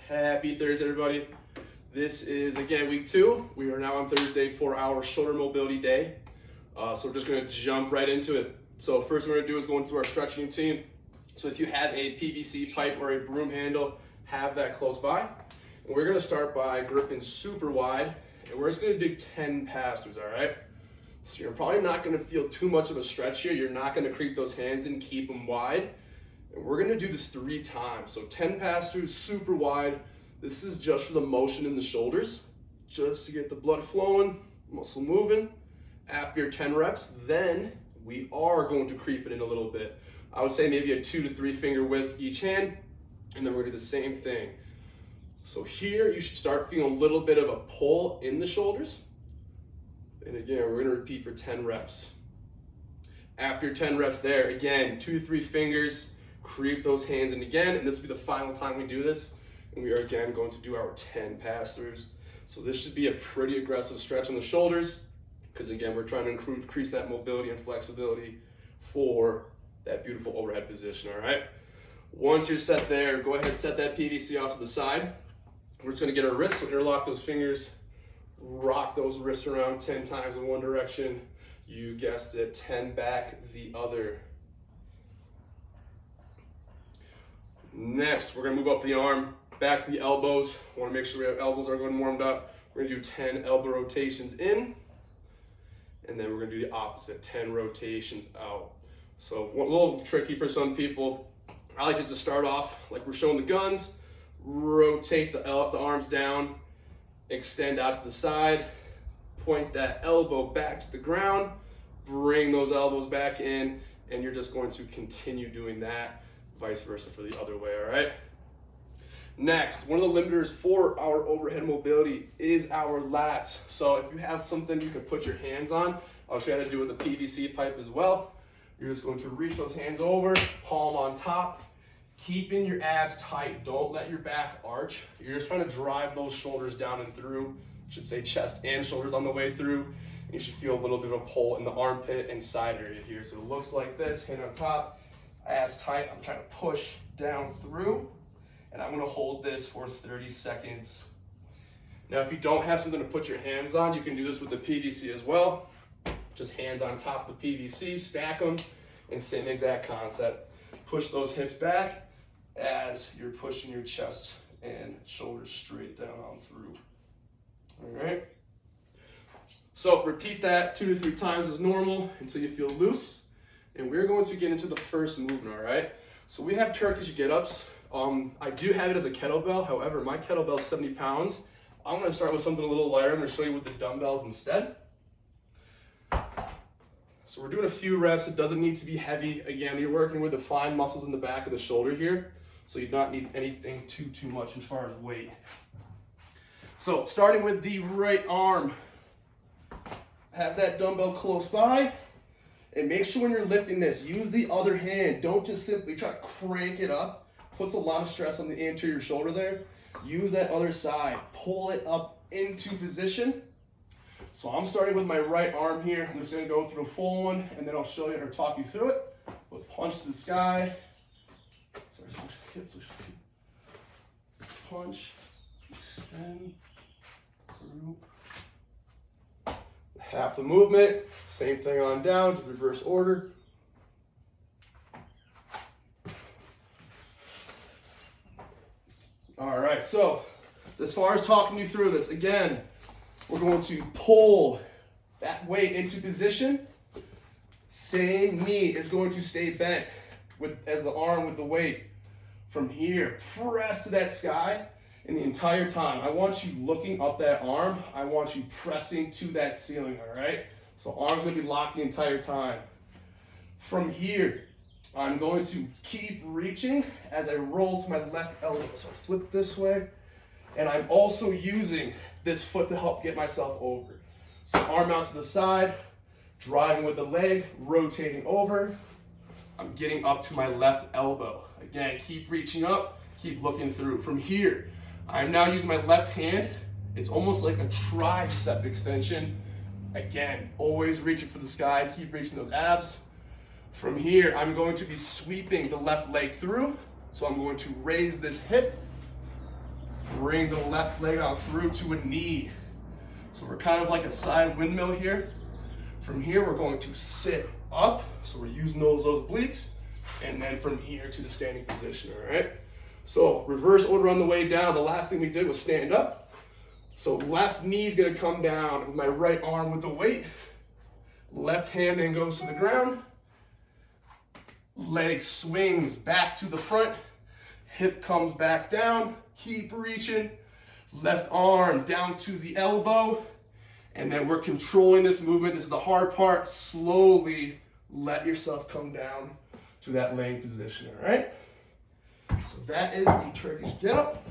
Happy Thursday, everybody. This is, again, week 2. We are now on Thursday for our shoulder mobility day. So we're just going to jump right into it. So first we're going to do is go into our stretching routine. So if you have a PVC pipe or a broom handle, have that close by. And we're going to start by gripping super wide. And we're just going to do 10 pass-throughs, all right? So you're probably not going to feel too much of a stretch here. You're not going to creep those hands in, keep them wide. And we're going to do this 3 times. So 10 pass-throughs, super wide. This is just for the motion in the shoulders, just to get the blood flowing, muscle moving. After your 10 reps, then we are going to creep it in a little bit. I would say maybe a 2 to 3 finger width each hand, and then we're going to do the same thing. So here you should start feeling a little bit of a pull in the shoulders. And again, we're going to repeat for 10 reps. After 10 reps there, again, 2 to 3 fingers, creep those hands in again, and this will be the final time we do this. And we are again going to do our 10 pass-throughs. So this should be a pretty aggressive stretch on the shoulders, because again, we're trying to increase that mobility and flexibility for that beautiful overhead position, all right? Once you're set there, go ahead and set that PVC off to the side. We're just gonna get our wrists, so interlock those fingers, rock those wrists around 10 times in one direction. You guessed it, 10 back the other. Next, we're gonna move up the arm, back to the elbows. Wanna make sure our elbows are going warmed up. We're gonna do 10 elbow rotations in, and then we're gonna do the opposite, 10 rotations out. So a little tricky for some people. I like just to start off like we're showing the guns, rotate the arms down, extend out to the side, point that elbow back to the ground, bring those elbows back in, and you're just going to continue doing that, vice versa for the other way, all right? Next, one of the limiters for our overhead mobility is our lats. So if you have something you can put your hands on, I'll show you how to do it with a PVC pipe as well. You're just going to reach those hands over, palm on top, keeping your abs tight. Don't let your back arch. You're just trying to drive those shoulders down and through. I should say chest and shoulders on the way through. And you should feel a little bit of a pull in the armpit and side area here. So it looks like this, hand on top, abs tight. I'm trying to push down through. And I'm gonna hold this for 30 seconds. Now, if you don't have something to put your hands on, you can do this with the PVC as well. Just hands on top of the PVC, stack them, and same exact concept. Push those hips back as you're pushing your chest and shoulders straight down on through. All right? So repeat that 2 to 3 times as normal until you feel loose. And we're going to get into the first movement, all right? So we have Turkish get-ups. I do have it as a kettlebell. However, my kettlebell is 70 pounds. I'm going to start with something a little lighter. I'm going to show you with the dumbbells instead. So we're doing a few reps. It doesn't need to be heavy. Again, you're working with the fine muscles in the back of the shoulder here. So you do not need anything too much as far as weight. So starting with the right arm. Have that dumbbell close by. And make sure when you're lifting this, use the other hand. Don't just simply try to crank it up. Puts a lot of stress on the anterior shoulder there. Use that other side. Pull it up into position. So I'm starting with my right arm here. I'm just going to go through a full one, and then I'll show you or talk you through it. But punch to the sky. Punch, extend, group. Half the movement. Same thing on down, just reverse order. All right, so as far as talking you through this, again, we're going to pull that weight into position. Same knee is going to stay bent as the arm with the weight. From here, press to that sky, and the entire time, I want you looking up that arm. I want you pressing to that ceiling, all right? So arm's gonna be locked the entire time. From here, I'm going to keep reaching as I roll to my left elbow. So flip this way. And I'm also using this foot to help get myself over. So arm out to the side, driving with the leg, rotating over. I'm getting up to my left elbow. Again, keep reaching up, keep looking through. From here, I'm now using my left hand. It's almost like a tricep extension. Again, always reaching for the sky, keep reaching those abs. From here, I'm going to be sweeping the left leg through. So I'm going to raise this hip, Bring the left leg out through to a knee. So we're kind of like a side windmill here. From here, we're going to sit up. So we're using those obliques. And then from here to the standing position, all right? So reverse order on the way down. The last thing we did was stand up. So left knee's gonna come down with my right arm with the weight. Left hand then goes to the ground. Leg swings back to the front. Hip comes back down. Keep reaching. Left arm down to the elbow. And then we're controlling this movement. This is the hard part. Slowly let yourself come down to that laying position, all right? So that is the Turkish get-up.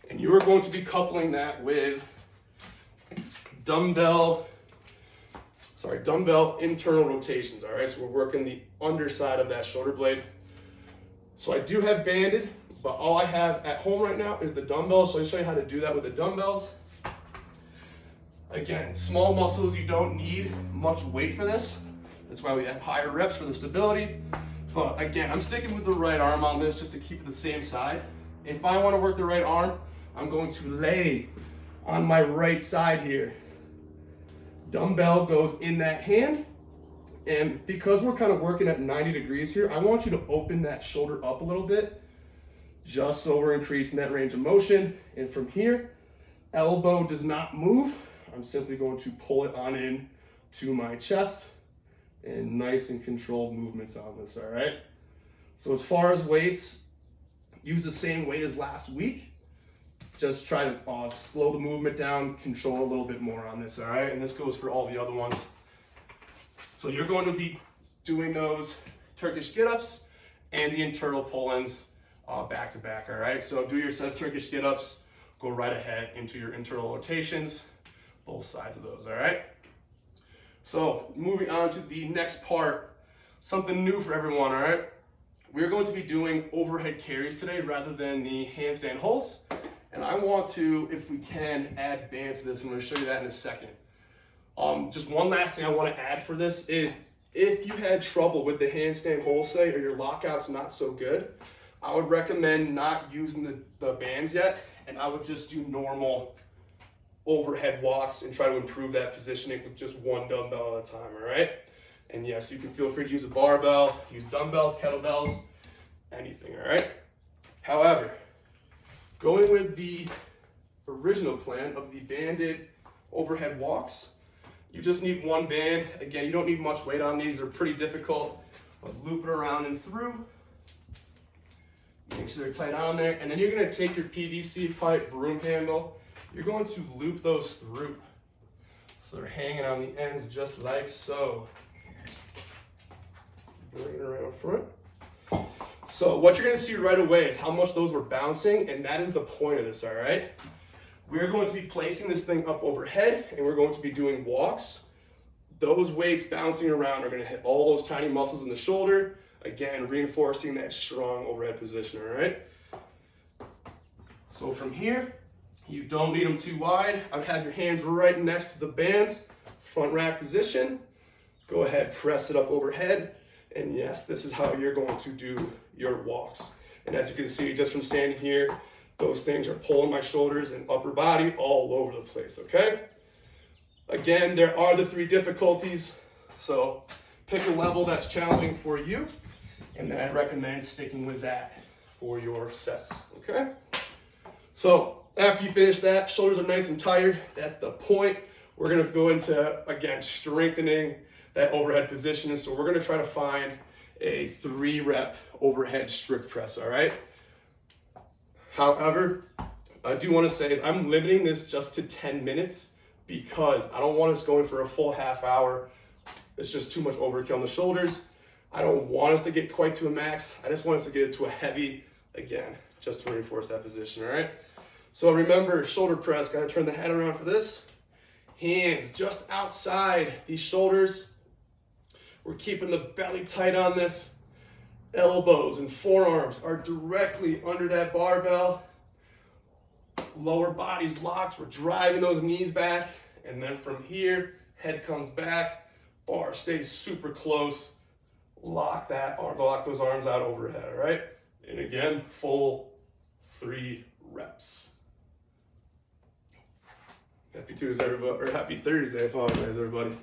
And you are going to be coupling that with dumbbell internal rotations, all right? So we're working the underside of that shoulder blade. So I do have banded, but all I have at home right now is the dumbbells. So I'll show you how to do that with the dumbbells. Again, small muscles, you don't need much weight for this. That's why we have higher reps for the stability. But again, I'm sticking with the right arm on this just to keep it the same side. If I want to work the right arm, I'm going to lay on my right side here. Dumbbell goes in that hand. And because we're kind of working at 90 degrees here, I want you to open that shoulder up a little bit, just so we're increasing that range of motion. And from here, elbow does not move. I'm simply going to pull it on in to my chest, and nice and controlled movements on this, all right? So as far as weights, use the same weight as last week. Just try to slow the movement down, control a little bit more on this, all right? And this goes for all the other ones. So you're going to be doing those Turkish get-ups and the internal pull-ins back to back, all right? So do your set of Turkish get-ups, go right ahead into your internal rotations, both sides of those, all right? So moving on to the next part, something new for everyone, all right? We're going to be doing overhead carries today rather than the handstand holds. And I want to, if we can, add bands to this. I'm going to show you that in a second. Just one last thing I want to add for this is if you had trouble with the handstand hold, say, or your lockout's not so good, I would recommend not using the bands yet, and I would just do normal overhead walks and try to improve that positioning with just one dumbbell at a time, all right? And yes, you can feel free to use a barbell, use dumbbells, kettlebells, anything, all right? However, going with the original plan of the banded overhead walks, you just need one band. Again, you don't need much weight on these. They're pretty difficult, but loop it around and through. Make sure they're tight on there. And then you're gonna take your PVC pipe broom handle. You're going to loop those through. So they're hanging on the ends just like so. Bring it around front. So what you're gonna see right away is how much those were bouncing, and that is the point of this, all right? We're going to be placing this thing up overhead, and we're going to be doing walks. Those weights bouncing around are gonna hit all those tiny muscles in the shoulder, again, reinforcing that strong overhead position, all right? So from here, you don't need them too wide. I would have your hands right next to the bands, front rack position. Go ahead, press it up overhead. And yes, this is how you're going to do your walks. And as you can see, just from standing here, those things are pulling my shoulders and upper body all over the place, okay? Again, there are the 3 difficulties. So pick a level that's challenging for you. And then I recommend sticking with that for your sets, okay? So after you finish that, shoulders are nice and tired. That's the point. We're gonna go into, again, strengthening that overhead position. And so we're gonna try to find a 3-rep overhead strict press, all right? However, I do wanna say is I'm limiting this just to 10 minutes because I don't want us going for a full half hour. It's just too much overkill on the shoulders. I don't want us to get quite to a max. I just want us to get it to a heavy, again, just to reinforce that position, all right? So remember, shoulder press, gotta turn the head around for this. Hands just outside these shoulders. We're keeping the belly tight on this. Elbows and forearms are directly under that barbell. Lower body's locked. We're driving those knees back. And then from here, head comes back. Bar stays super close. Lock those arms out overhead, all right? And again, full 3 reps. Happy Tuesday, everybody, or happy Thursday, I apologize, everybody.